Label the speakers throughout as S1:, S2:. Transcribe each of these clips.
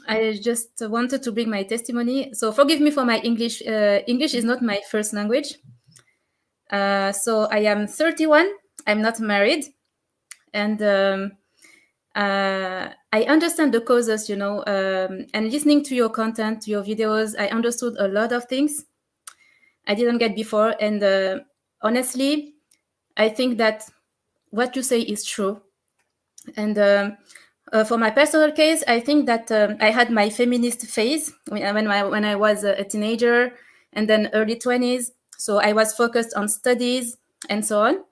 S1: I just wanted to bring my testimony. So forgive me for my English. English is not my first language. So I am 31. I'm not married, and I understand the causes, and listening to your content, to your videos, I understood a lot of things I didn't get before. And honestly, I think that what you say is true. And for my personal case, I think that I had my feminist phase when I was a teenager, and then early 20s. So I was focused on studies and so on,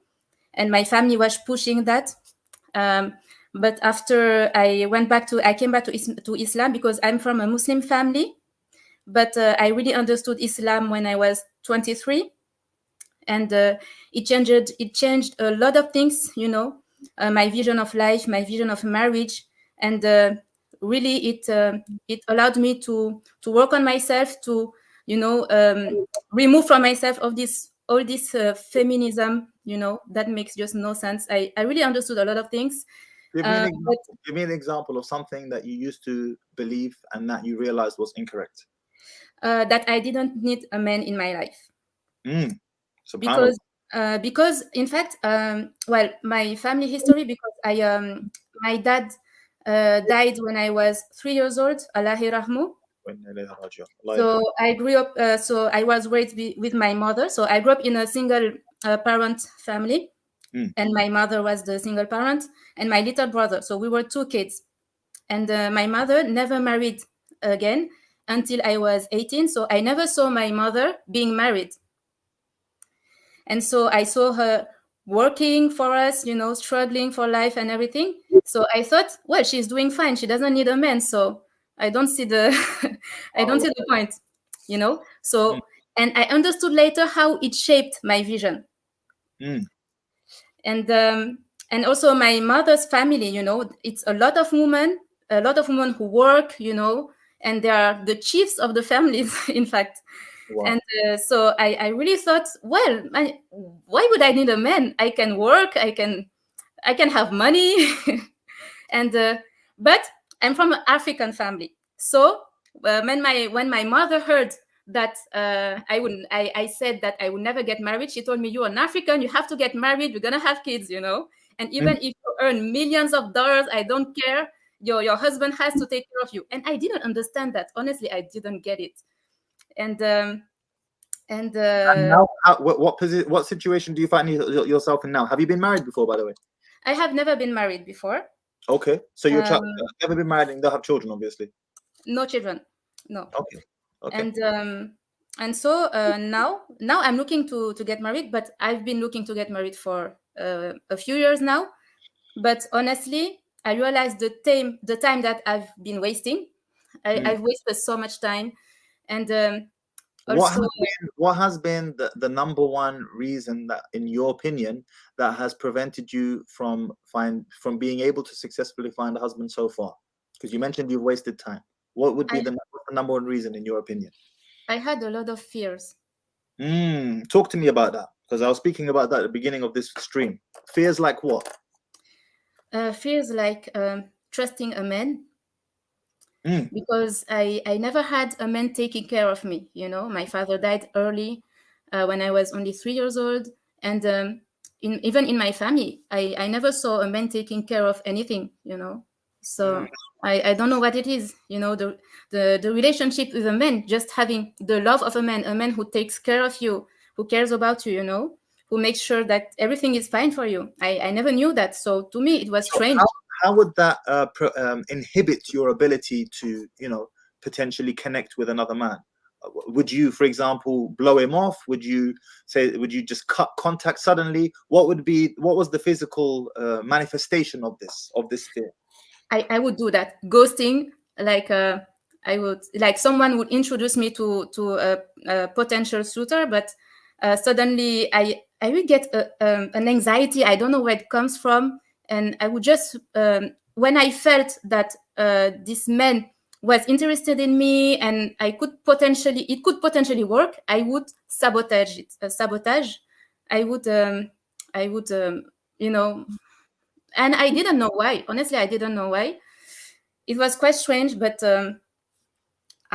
S1: and my family was pushing that. But after I came back to Islam because I'm from a Muslim family. But I really understood Islam when I was 23, and it changed a lot of things, my vision of life, my vision of marriage, and really it allowed me to work on myself, to remove from myself of this all this feminism, that makes just no sense. I really understood a lot of things.
S2: Give me an example of something that you used to believe and that you realized was incorrect.
S1: That I didn't need a man in my life. Because in fact, well, my family history, because my dad died when I was 3 years old, Allahi rahmu. So I grew up, so I was raised with my mother. So I grew up in a single parent family, and my mother was the single parent, and my little brother. So we were 2 kids, and my mother never married again until I was 18. So I never saw my mother being married. And so I saw her working for us, struggling for life and everything. So I thought, well, she's doing fine. She doesn't need a man. So I don't see the I don't see the point, So, and I understood later how it shaped my vision. And also my mother's family, it's a lot of women who work, and they are the chiefs of the families, in fact. Wow. And so I really thought, well, why would I need a man? I can work, I can have money. And but I'm from an African family. So when my mother heard that I said that I would never get married, she told me, you're an African, you have to get married, you're gonna have kids, and even if you earn millions of dollars, I don't care, your husband has to take care of you. And I didn't understand that. Honestly, I didn't get it. And
S2: now, what situation do you find yourself in now? Have you been married before, by the way?
S1: I have never been married before.
S2: Okay, so you're never been married and don't have children, obviously.
S1: No children, no.
S2: Okay.
S1: And so now I'm looking to get married, but I've been looking to get married for a few years now. But honestly, I realized the time that I've been wasting. I've wasted so much time. And also,
S2: what has been the number one reason that, in your opinion, that has prevented you from being able to successfully find a husband so far? Because you mentioned you've wasted time. What would be the number one reason, in your opinion?
S1: I had a lot of fears.
S2: Talk to me about that, because I was speaking about that at the beginning of this stream. Fears like what?
S1: Fears like trusting a man. Because I never had a man taking care of me. My father died early when I was only 3 years old. And even in my family, I never saw a man taking care of anything, So I don't know what it is, the relationship with a man, just having the love of a man who takes care of you, who cares about you, who makes sure that everything is fine for you. I never knew that. So to me, it was strange.
S2: How would that inhibit your ability to, potentially connect with another man? Would you, for example, blow him off? Would you just cut contact suddenly? What was the physical manifestation of this fear?
S1: I would do that. Ghosting, I would, someone would introduce me to a potential suitor, but suddenly I would get an anxiety. I don't know where it comes from. And I would just, when I felt that this man was interested in me and it could potentially work, I would sabotage it. I would, and I didn't know why. Honestly, I didn't know why. It was quite strange, but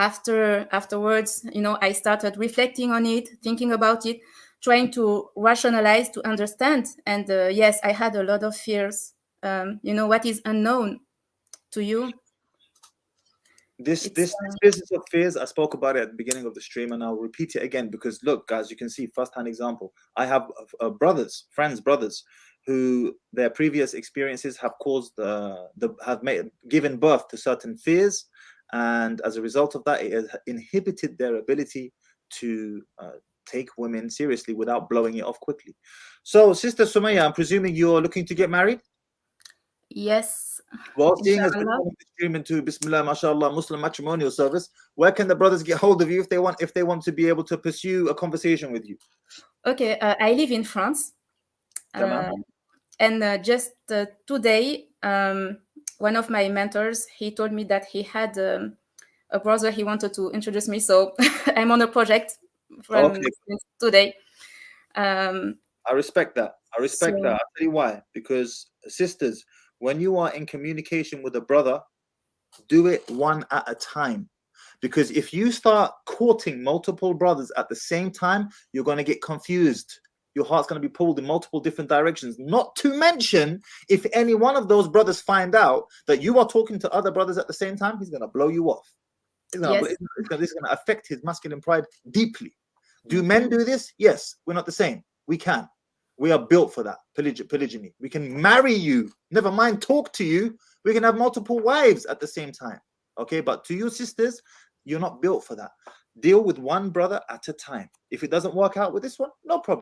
S1: afterwards, I started reflecting on it, thinking about it, trying to rationalize, to understand. And yes, I had a lot of fears. What is unknown to you?
S2: This
S1: It's
S2: this this business of fears, I spoke about it at the beginning of the stream, and I'll repeat it again because look, guys, you can see first-hand example. I have brothers, who their previous experiences have caused given birth to certain fears, and as a result of that, it has inhibited their ability to take women seriously without blowing it off quickly. So, Sister Sumaya, I'm presuming you're looking to get married.
S1: yes,
S2: Well, seeing as we're
S1: inshallah.
S2: turning the stream into Bismillah, mashallah, Muslim matrimonial service, where can the brothers get hold of you if they want to be able to pursue a conversation with you?
S1: Okay, I live in France.
S2: Tamam.
S1: And just today, one of my mentors, he told me that he had a brother he wanted to introduce me. So I'm on a project from
S2: Okay,
S1: since today. Um,
S2: I respect that. I respect that.
S1: so
S2: I'll tell you why. Because sisters, when you are in communication with a brother, do it one at a time. Because if you start courting multiple brothers at the same time, you're going to get confused. Your heart's going to be pulled in multiple different directions. Not to mention, if any one of those brothers find out that you are talking to other brothers at the same time, he's going to blow you off.
S1: yes,
S2: This is going to affect his masculine pride deeply. Do men
S1: mhm,
S2: do this? Yes, we're not the same. We can. We are built for that. Polygyny. We can marry you. Never mind talk to you. We can have multiple wives at the same time. Okay, but to you sisters, you're not built for that. Deal with one brother at a time. If it doesn't work out with this one, no problem.